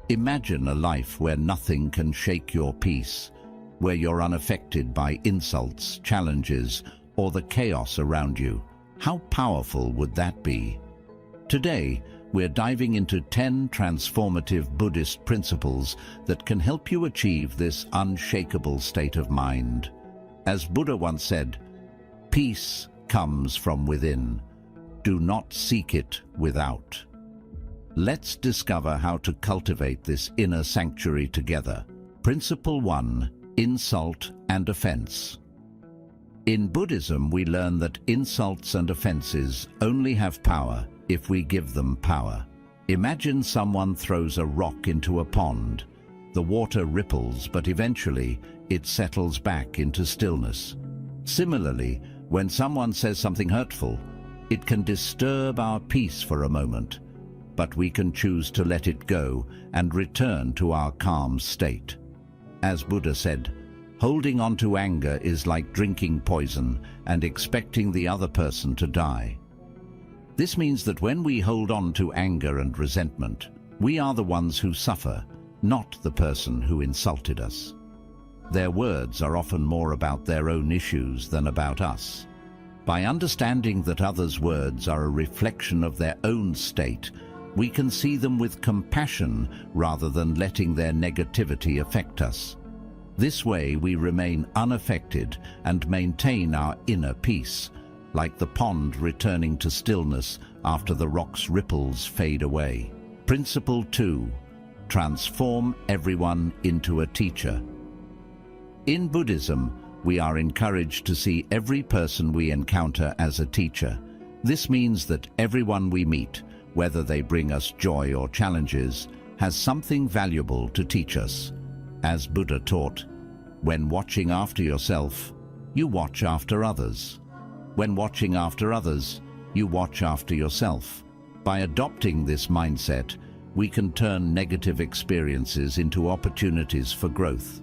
Imagine a life where nothing can shake your peace, where you're unaffected by insults, challenges, or the chaos around you. How powerful would that be? Today, we're diving into 10 transformative Buddhist principles that can help you achieve this unshakable state of mind. As Buddha once said, "Peace comes from within. Do not seek it without." Let's discover how to cultivate this inner sanctuary together. Principle 1. Insult and offense. In Buddhism, we learn that insults and offenses only have power if we give them power. Imagine someone throws a rock into a pond. The water ripples, but eventually it settles back into stillness. Similarly, when someone says something hurtful, it can disturb our peace for a moment, but we can choose to let it go and return to our calm state. As Buddha said, holding on to anger is like drinking poison and expecting the other person to die. This means that when we hold on to anger and resentment, we are the ones who suffer, not the person who insulted us. Their words are often more about their own issues than about us. By understanding that others' words are a reflection of their own state, we can see them with compassion rather than letting their negativity affect us. This way we remain unaffected and maintain our inner peace, like the pond returning to stillness after the rock's ripples fade away. Principle 2. Transform everyone into a teacher. In Buddhism, we are encouraged to see every person we encounter as a teacher. This means that everyone we meet, whether they bring us joy or challenges, has something valuable to teach us. As Buddha taught, when watching after yourself, you watch after others. When watching after others, you watch after yourself. By adopting this mindset, we can turn negative experiences into opportunities for growth.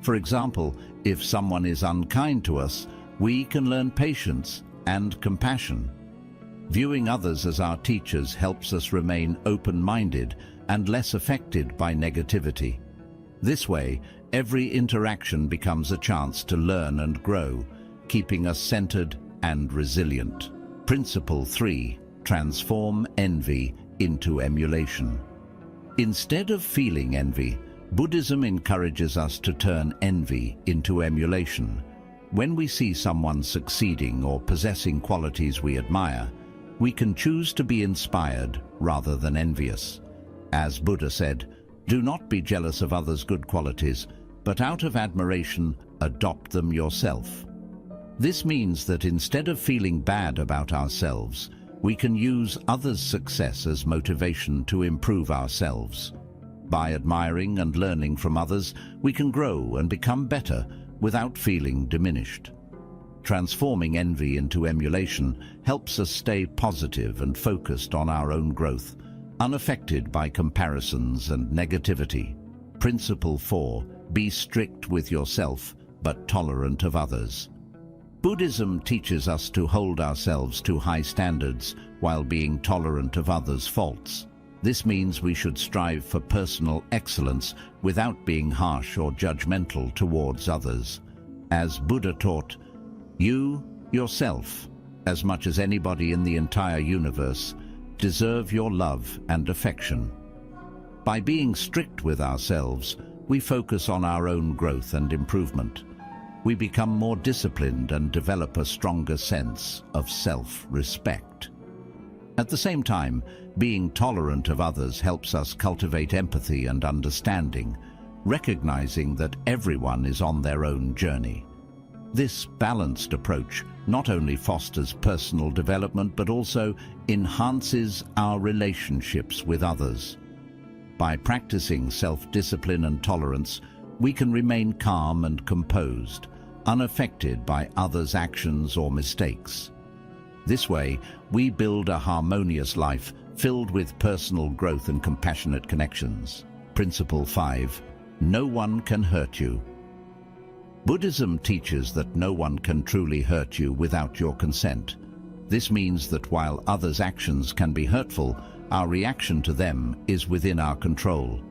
For example, if someone is unkind to us, we can learn patience and compassion. Viewing others as our teachers helps us remain open-minded and less affected by negativity. This way, every interaction becomes a chance to learn and grow, keeping us centered and resilient. Principle 3. Transform envy into emulation. Instead of feeling envy, Buddhism encourages us to turn envy into emulation. When we see someone succeeding or possessing qualities we admire, we can choose to be inspired rather than envious. As Buddha said, "Do not be jealous of others' good qualities, but out of admiration, adopt them yourself." This means that instead of feeling bad about ourselves, we can use others' success as motivation to improve ourselves. By admiring and learning from others, we can grow and become better without feeling diminished. Transforming envy into emulation helps us stay positive and focused on our own growth, unaffected by comparisons and negativity. Principle 4. Be strict with yourself, but tolerant of others. Buddhism teaches us to hold ourselves to high standards while being tolerant of others' faults. This means we should strive for personal excellence without being harsh or judgmental towards others. As Buddha taught, you, yourself, as much as anybody in the entire universe, deserve your love and affection. By being strict with ourselves, we focus on our own growth and improvement. We become more disciplined and develop a stronger sense of self-respect. At the same time, being tolerant of others helps us cultivate empathy and understanding, recognizing that everyone is on their own journey. This balanced approach not only fosters personal development but also enhances our relationships with others. By practicing self-discipline and tolerance, we can remain calm and composed, unaffected by others' actions or mistakes. This way, we build a harmonious life filled with personal growth and compassionate connections. Principle 5. No one can hurt you. Buddhism teaches that no one can truly hurt you without your consent. This means that while others' actions can be hurtful, our reaction to them is within our control.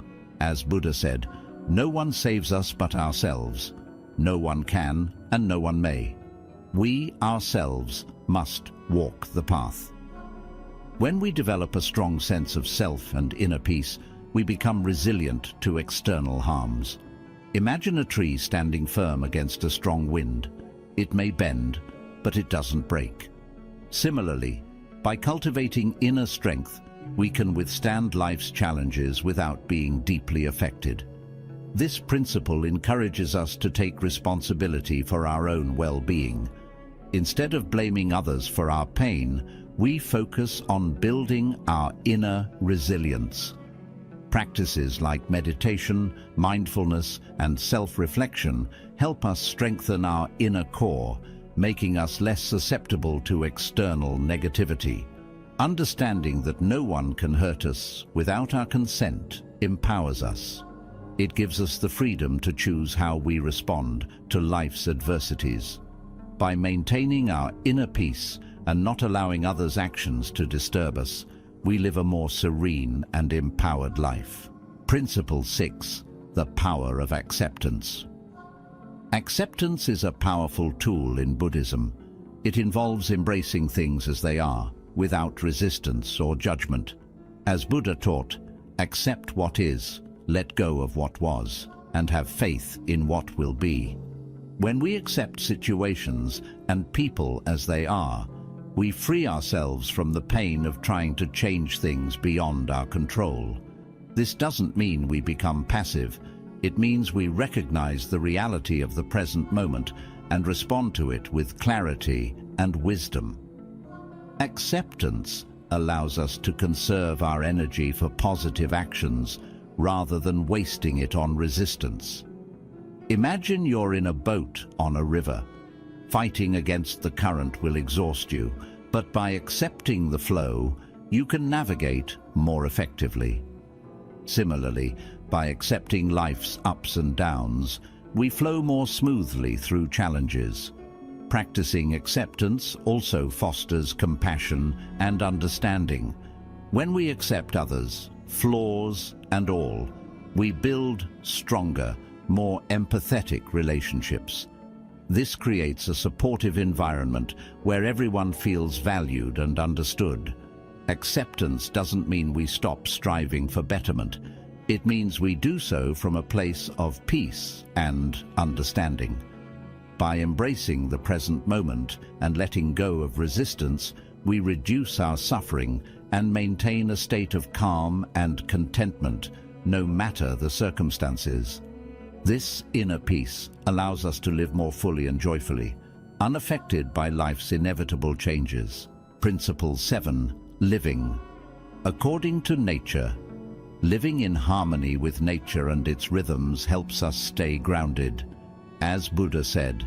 As Buddha said, "No one saves us but ourselves. No one can and no one may. We ourselves must walk the path." When we develop a strong sense of self and inner peace, we become resilient to external harms. Imagine a tree standing firm against a strong wind. It may bend, but it doesn't break. Similarly, by cultivating inner strength, we can withstand life's challenges without being deeply affected. This principle encourages us to take responsibility for our own well-being. Instead of blaming others for our pain, we focus on building our inner resilience. Practices like meditation, mindfulness, and self-reflection help us strengthen our inner core, making us less susceptible to external negativity. Understanding that no one can hurt us without our consent empowers us. It gives us the freedom to choose how we respond to life's adversities. By maintaining our inner peace and not allowing others' actions to disturb us, we live a more serene and empowered life. Principle 6. The power of acceptance. Acceptance is a powerful tool in Buddhism. It involves embracing things as they are, without resistance or judgment. As Buddha taught, accept what is, let go of what was, and have faith in what will be. When we accept situations and people as they are, we free ourselves from the pain of trying to change things beyond our control. This doesn't mean we become passive. It means we recognize the reality of the present moment and respond to it with clarity and wisdom. Acceptance allows us to conserve our energy for positive actions rather than wasting it on resistance. Imagine you're in a boat on a river. Fighting against the current will exhaust you, but by accepting the flow, you can navigate more effectively. Similarly, by accepting life's ups and downs, we flow more smoothly through challenges. Practicing acceptance also fosters compassion and understanding. When we accept others, flaws and all, we build stronger, more empathetic relationships. This creates a supportive environment where everyone feels valued and understood. Acceptance doesn't mean we stop striving for betterment. It means we do so from a place of peace and understanding. By embracing the present moment and letting go of resistance, we reduce our suffering and maintain a state of calm and contentment, no matter the circumstances. This inner peace allows us to live more fully and joyfully, unaffected by life's inevitable changes. Principle 7. Living according to nature. Living in harmony with nature and its rhythms helps us stay grounded. As Buddha said,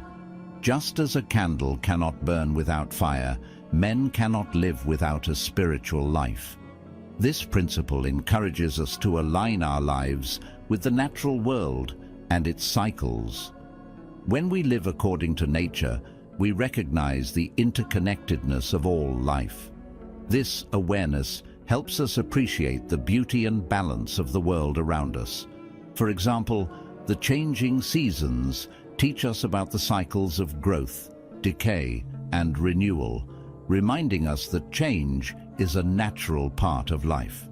"Just as a candle cannot burn without fire, men cannot live without a spiritual life." This principle encourages us to align our lives with the natural world and its cycles. When we live according to nature, we recognize the interconnectedness of all life. This awareness helps us appreciate the beauty and balance of the world around us. For example, the changing seasons teach us about the cycles of growth, decay, and renewal, reminding us that change is a natural part of life.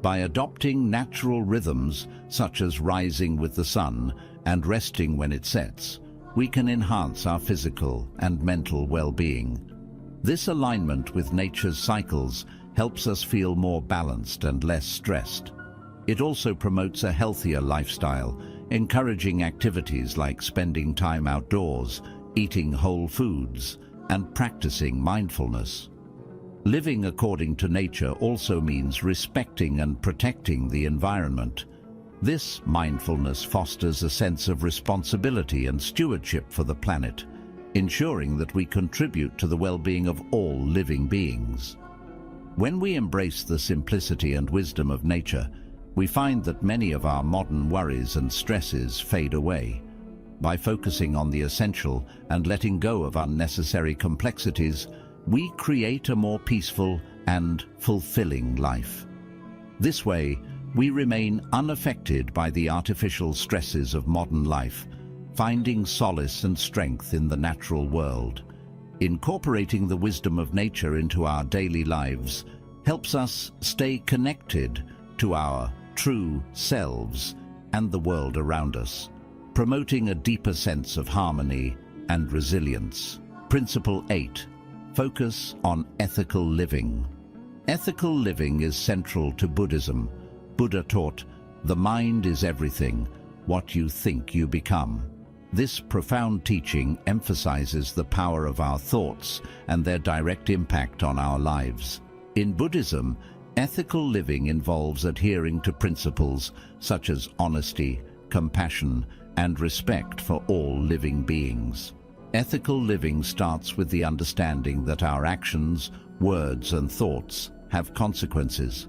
By adopting natural rhythms, such as rising with the sun and resting when it sets, we can enhance our physical and mental well-being. This alignment with nature's cycles helps us feel more balanced and less stressed. It also promotes a healthier lifestyle, encouraging activities like spending time outdoors, eating whole foods, and practicing mindfulness. Living according to nature also means respecting and protecting the environment. This mindfulness fosters a sense of responsibility and stewardship for the planet, ensuring that we contribute to the well-being of all living beings. When we embrace the simplicity and wisdom of nature, we find that many of our modern worries and stresses fade away. By focusing on the essential and letting go of unnecessary complexities, we create a more peaceful and fulfilling life. This way, we remain unaffected by the artificial stresses of modern life, finding solace and strength in the natural world. Incorporating the wisdom of nature into our daily lives helps us stay connected to our true selves and the world around us, promoting a deeper sense of harmony and resilience. Principle 8. Focus on ethical living. Ethical living is central to Buddhism. Buddha taught, "The mind is everything. What you think you become." This profound teaching emphasizes the power of our thoughts and their direct impact on our lives. In Buddhism, ethical living involves adhering to principles such as honesty, compassion, and respect for all living beings. Ethical living starts with the understanding that our actions, words, and thoughts have consequences.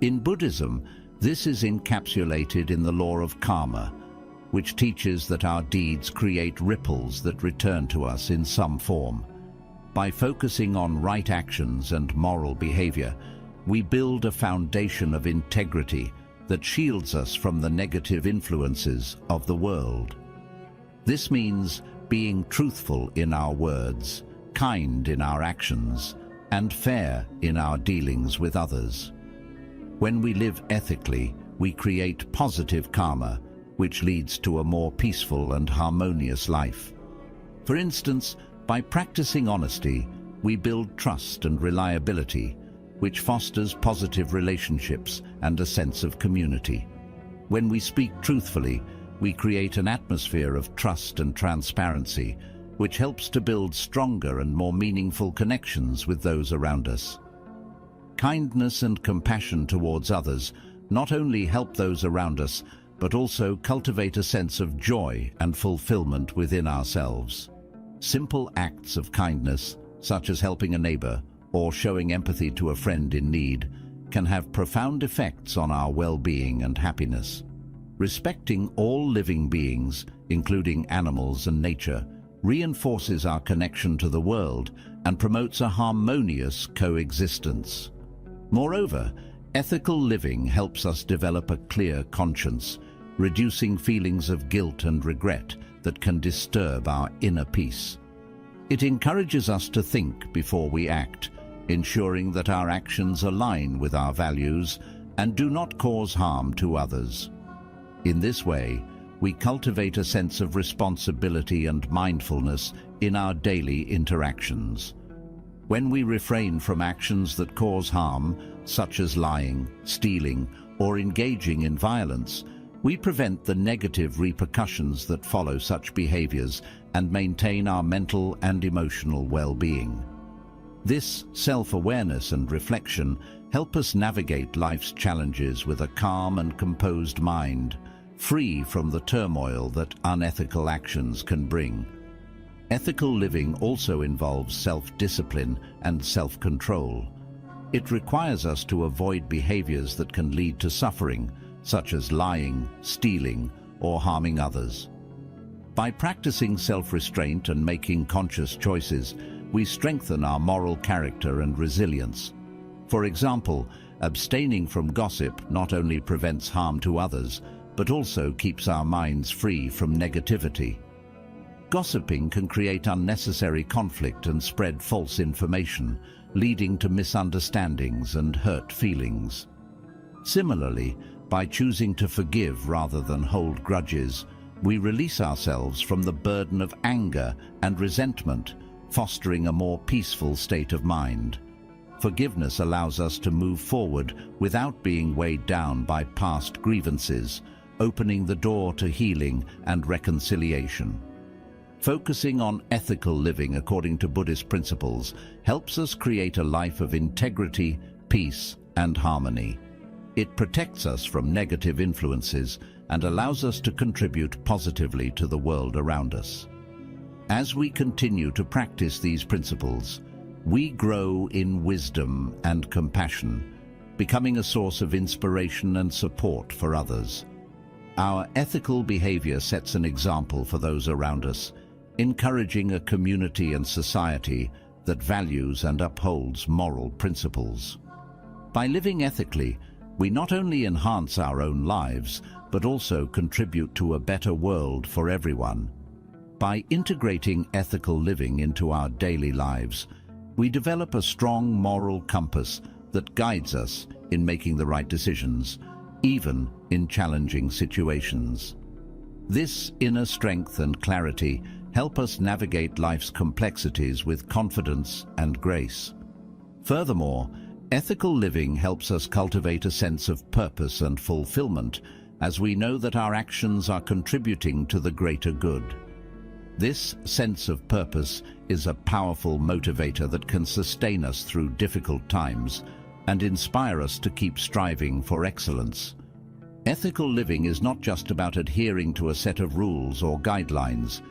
In Buddhism, this is encapsulated in the law of karma, which teaches that our deeds create ripples that return to us in some form. By focusing on right actions and moral behavior, we build a foundation of integrity that shields us from the negative influences of the world. This means being truthful in our words, kind in our actions, and fair in our dealings with others. When we live ethically, we create positive karma, which leads to a more peaceful and harmonious life. For instance, by practicing honesty, we build trust and reliability, which fosters positive relationships and a sense of community. When we speak truthfully, we create an atmosphere of trust and transparency, which helps to build stronger and more meaningful connections with those around us. Kindness and compassion towards others not only help those around us, but also cultivate a sense of joy and fulfillment within ourselves. Simple acts of kindness, such as helping a neighbor or showing empathy to a friend in need, can have profound effects on our well-being and happiness. Respecting all living beings, including animals and nature, reinforces our connection to the world and promotes a harmonious coexistence. Moreover, ethical living helps us develop a clear conscience, reducing feelings of guilt and regret that can disturb our inner peace. It encourages us to think before we act, ensuring that our actions align with our values and do not cause harm to others. In this way, we cultivate a sense of responsibility and mindfulness in our daily interactions. When we refrain from actions that cause harm, such as lying, stealing, or engaging in violence, we prevent the negative repercussions that follow such behaviors and maintain our mental and emotional well-being. This self-awareness and reflection help us navigate life's challenges with a calm and composed mind, free from the turmoil that unethical actions can bring. Ethical living also involves self-discipline and self-control. It requires us to avoid behaviors that can lead to suffering, such as lying, stealing, or harming others. By practicing self-restraint and making conscious choices, we strengthen our moral character and resilience. For example, abstaining from gossip not only prevents harm to others, but also keeps our minds free from negativity. Gossiping can create unnecessary conflict and spread false information, leading to misunderstandings and hurt feelings. Similarly, by choosing to forgive rather than hold grudges, we release ourselves from the burden of anger and resentment, fostering a more peaceful state of mind. Forgiveness allows us to move forward without being weighed down by past grievances, opening the door to healing and reconciliation. Focusing on ethical living according to Buddhist principles helps us create a life of integrity, peace, and harmony. It protects us from negative influences and allows us to contribute positively to the world around us. As we continue to practice these principles, we grow in wisdom and compassion, becoming a source of inspiration and support for others. Our ethical behavior sets an example for those around us, encouraging a community and society that values and upholds moral principles. By living ethically, We not only enhance our own lives, but also contribute to a better world for everyone. By integrating ethical living into our daily lives, we develop a strong moral compass that guides us in making the right decisions, even in challenging situations. This inner strength and clarity help us navigate life's complexities with confidence and grace. Furthermore, ethical living helps us cultivate a sense of purpose and fulfillment, as we know that our actions are contributing to the greater good. This sense of purpose is a powerful motivator that can sustain us through difficult times and inspire us to keep striving for excellence. Ethical living is not just about adhering to a set of rules or guidelines.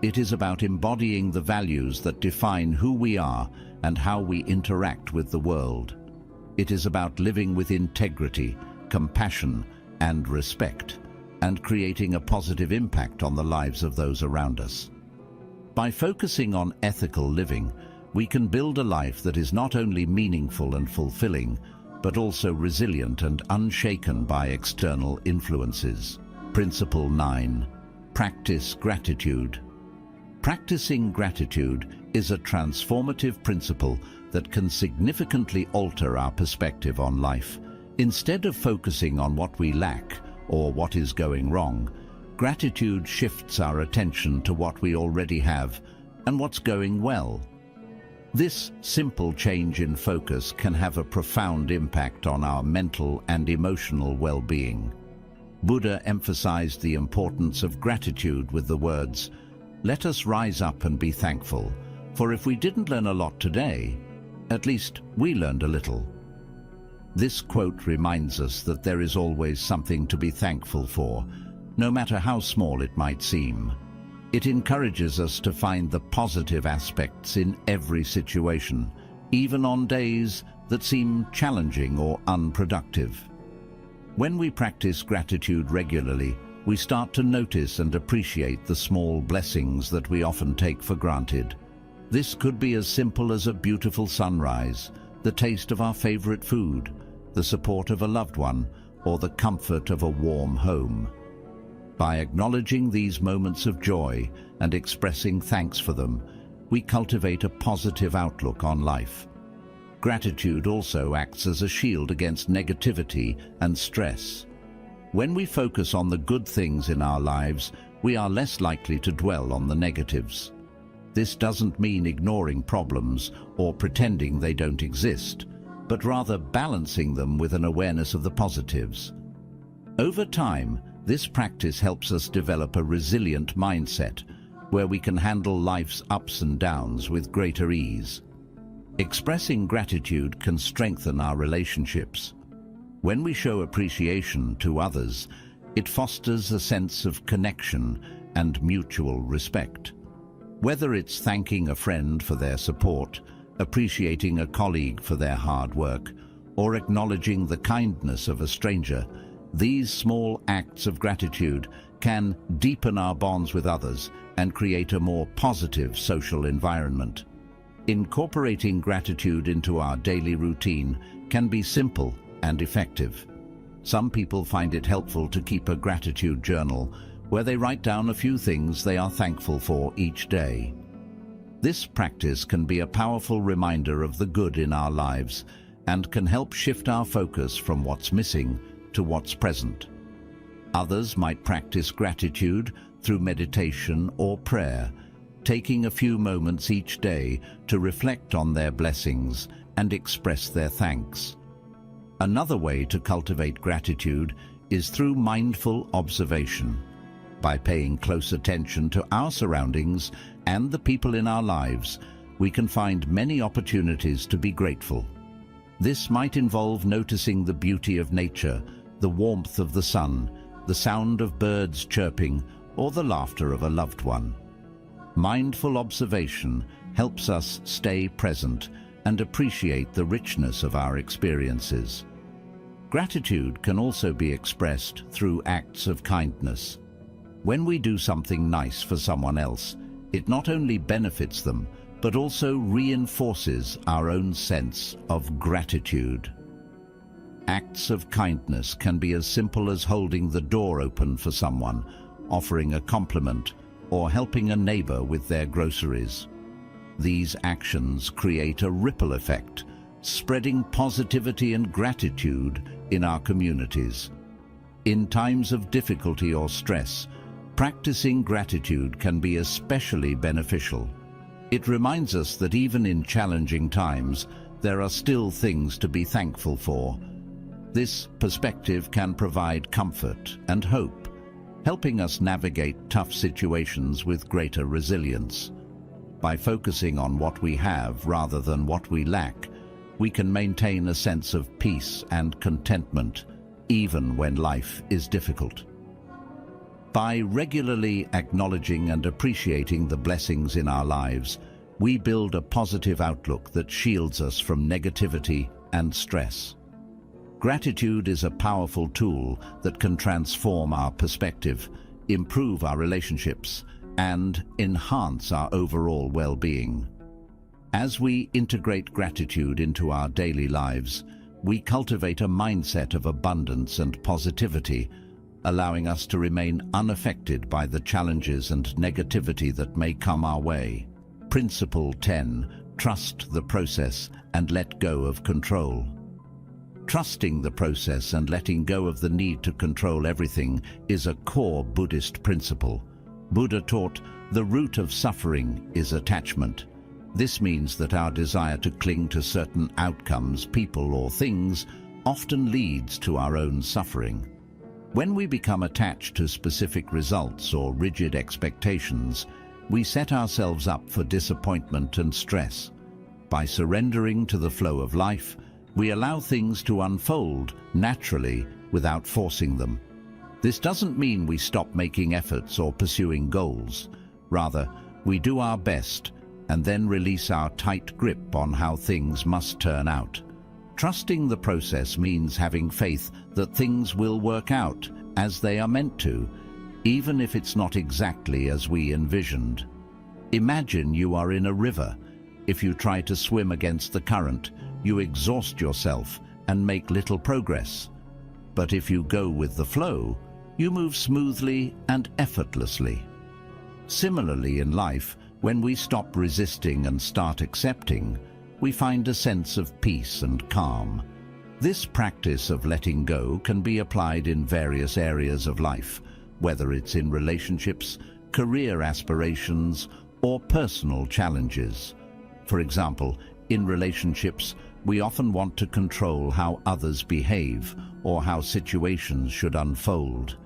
It is about embodying the values that define who we are and how we interact with the world. It is about living with integrity, compassion, and respect, and creating a positive impact on the lives of those around us. By focusing on ethical living, we can build a life that is not only meaningful and fulfilling, but also resilient and unshaken by external influences. Principle 9. Practice gratitude. Practicing gratitude is a transformative principle that can significantly alter our perspective on life. Instead of focusing on what we lack or what is going wrong, gratitude shifts our attention to what we already have and what's going well. This simple change in focus can have a profound impact on our mental and emotional well-being. Buddha emphasized the importance of gratitude with the words, "Let us rise up and be thankful, for if we didn't learn a lot today, at least we learned a little." This quote reminds us that there is always something to be thankful for, no matter how small it might seem. It encourages us to find the positive aspects in every situation, even on days that seem challenging or unproductive. When we practice gratitude regularly, we start to notice and appreciate the small blessings that we often take for granted. This could be as simple as a beautiful sunrise, the taste of our favorite food, the support of a loved one, or the comfort of a warm home. By acknowledging these moments of joy and expressing thanks for them, we cultivate a positive outlook on life. Gratitude also acts as a shield against negativity and stress. When we focus on the good things in our lives, we are less likely to dwell on the negatives. This doesn't mean ignoring problems or pretending they don't exist, but rather balancing them with an awareness of the positives. Over time, this practice helps us develop a resilient mindset, where we can handle life's ups and downs with greater ease. Expressing gratitude can strengthen our relationships. When we show appreciation to others, it fosters a sense of connection and mutual respect. Whether it's thanking a friend for their support, appreciating a colleague for their hard work, or acknowledging the kindness of a stranger, these small acts of gratitude can deepen our bonds with others and create a more positive social environment. Incorporating gratitude into our daily routine can be simple and effective. Some people find it helpful to keep a gratitude journal where they write down a few things they are thankful for each day. This practice can be a powerful reminder of the good in our lives and can help shift our focus from what's missing to what's present. Others might practice gratitude through meditation or prayer, taking a few moments each day to reflect on their blessings and express their thanks. Another way to cultivate gratitude is through mindful observation. By paying close attention to our surroundings and the people in our lives, we can find many opportunities to be grateful. This might involve noticing the beauty of nature, the warmth of the sun, the sound of birds chirping, or the laughter of a loved one. Mindful observation helps us stay present and appreciate the richness of our experiences. Gratitude can also be expressed through acts of kindness. When we do something nice for someone else, it not only benefits them, but also reinforces our own sense of gratitude. Acts of kindness can be as simple as holding the door open for someone, offering a compliment, or helping a neighbor with their groceries. These actions create a ripple effect, spreading positivity and gratitude in our communities. In times of difficulty or stress, practicing gratitude can be especially beneficial. It reminds us that even in challenging times, there are still things to be thankful for. This perspective can provide comfort and hope, helping us navigate tough situations with greater resilience. By focusing on what we have rather than what we lack, we can maintain a sense of peace and contentment, even when life is difficult. By regularly acknowledging and appreciating the blessings in our lives, we build a positive outlook that shields us from negativity and stress. Gratitude is a powerful tool that can transform our perspective, improve our relationships, and enhance our overall well-being. As we integrate gratitude into our daily lives, we cultivate a mindset of abundance and positivity, allowing us to remain unaffected by the challenges and negativity that may come our way. Principle 10. Trust the process and let go of control. Trusting the process and letting go of the need to control everything is a core Buddhist principle. Buddha taught, the root of suffering is attachment. This means that our desire to cling to certain outcomes, people, or things often leads to our own suffering. When we become attached to specific results or rigid expectations, we set ourselves up for disappointment and stress. By surrendering to the flow of life, we allow things to unfold naturally without forcing them. This doesn't mean we stop making efforts or pursuing goals. Rather, we do our best and then release our tight grip on how things must turn out. Trusting the process means having faith that things will work out as they are meant to, even if it's not exactly as we envisioned. Imagine you are in a river. If you try to swim against the current, you exhaust yourself and make little progress. But if you go with the flow, you move smoothly and effortlessly. Similarly in life, when we stop resisting and start accepting, we find a sense of peace and calm. This practice of letting go can be applied in various areas of life, whether it's in relationships, career aspirations, or personal challenges. For example, in relationships, we often want to control how others behave or how situations should unfold.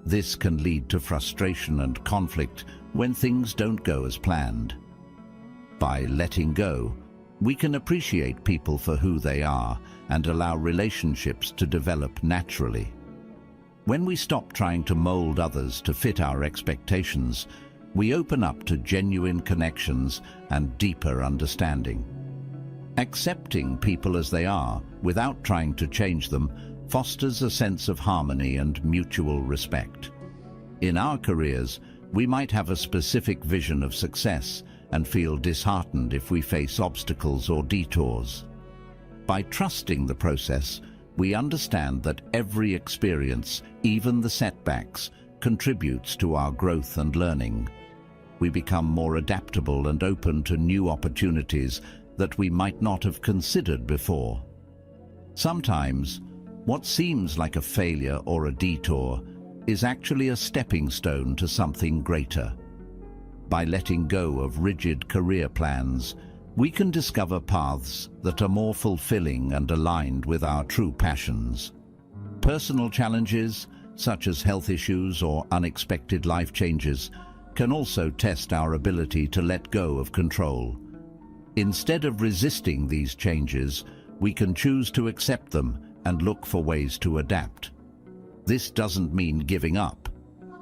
This can lead to frustration and conflict when things don't go as planned. By letting go, we can appreciate people for who they are and allow relationships to develop naturally. When we stop trying to mold others to fit our expectations, we open up to genuine connections and deeper understanding. Accepting people as they are, without trying to change them, fosters a sense of harmony and mutual respect. In our careers, we might have a specific vision of success and feel disheartened if we face obstacles or detours. By trusting the process, we understand that every experience, even the setbacks, contributes to our growth and learning. We become more adaptable and open to new opportunities that we might not have considered before. Sometimes, what seems like a failure or a detour is actually a stepping stone to something greater. By letting go of rigid career plans, we can discover paths that are more fulfilling and aligned with our true passions. Personal challenges, such as health issues or unexpected life changes, can also test our ability to let go of control. Instead of resisting these changes, we can choose to accept them and look for ways to adapt. This doesn't mean giving up.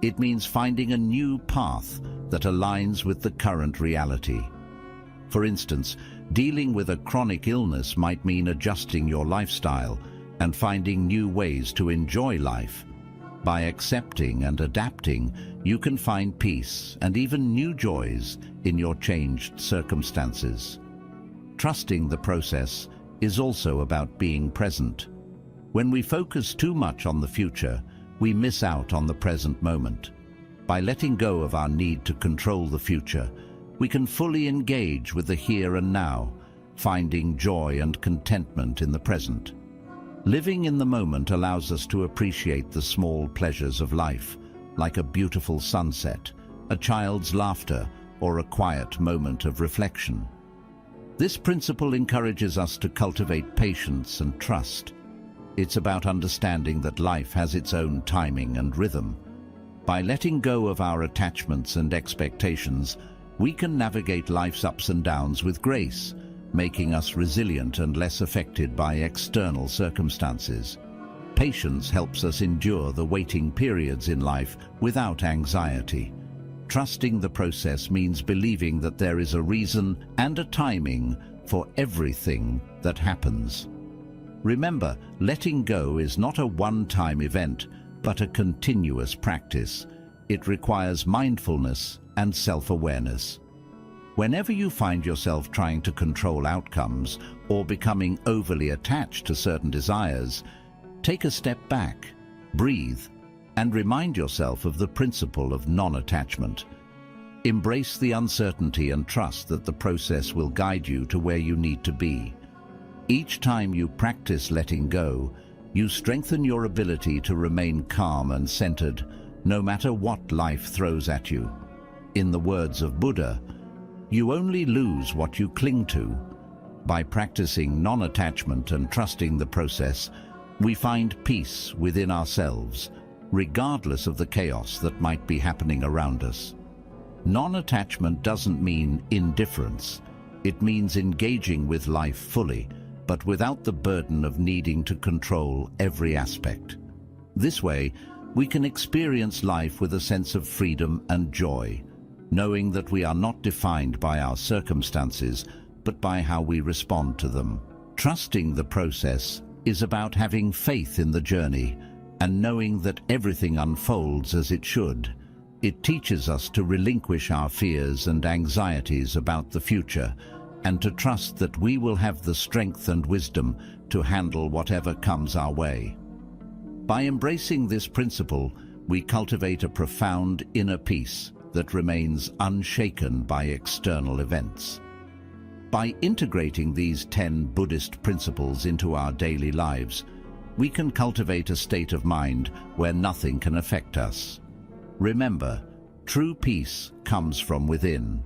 It means finding a new path that aligns with the current reality. For instance, dealing with a chronic illness might mean adjusting your lifestyle and finding new ways to enjoy life. By accepting and adapting, you can find peace and even new joys in your changed circumstances. Trusting the process is also about being present. When we focus too much on the future, we miss out on the present moment. By letting go of our need to control the future, we can fully engage with the here and now, finding joy and contentment in the present. Living in the moment allows us to appreciate the small pleasures of life, like a beautiful sunset, a child's laughter, or a quiet moment of reflection. This principle encourages us to cultivate patience and trust. It's about understanding that life has its own timing and rhythm. By letting go of our attachments and expectations, we can navigate life's ups and downs with grace, making us resilient and less affected by external circumstances. Patience helps us endure the waiting periods in life without anxiety. Trusting the process means believing that there is a reason and a timing for everything that happens. Remember, letting go is not a one-time event, but a continuous practice. It requires mindfulness and self-awareness. Whenever you find yourself trying to control outcomes or becoming overly attached to certain desires, take a step back, breathe, and remind yourself of the principle of non-attachment. Embrace the uncertainty and trust that the process will guide you to where you need to be. Each time you practice letting go, you strengthen your ability to remain calm and centered, no matter what life throws at you. In the words of Buddha, you only lose what you cling to. By practicing non-attachment and trusting the process, we find peace within ourselves, regardless of the chaos that might be happening around us. Non-attachment doesn't mean indifference. It means engaging with life fully, but without the burden of needing to control every aspect. This way, we can experience life with a sense of freedom and joy, knowing that we are not defined by our circumstances, but by how we respond to them. Trusting the process is about having faith in the journey and knowing that everything unfolds as it should. It teaches us to relinquish our fears and anxieties about the future and to trust that we will have the strength and wisdom to handle whatever comes our way. By embracing this principle, we cultivate a profound inner peace that remains unshaken by external events. By integrating these 10 Buddhist principles into our daily lives, we can cultivate a state of mind where nothing can affect us. Remember, true peace comes from within.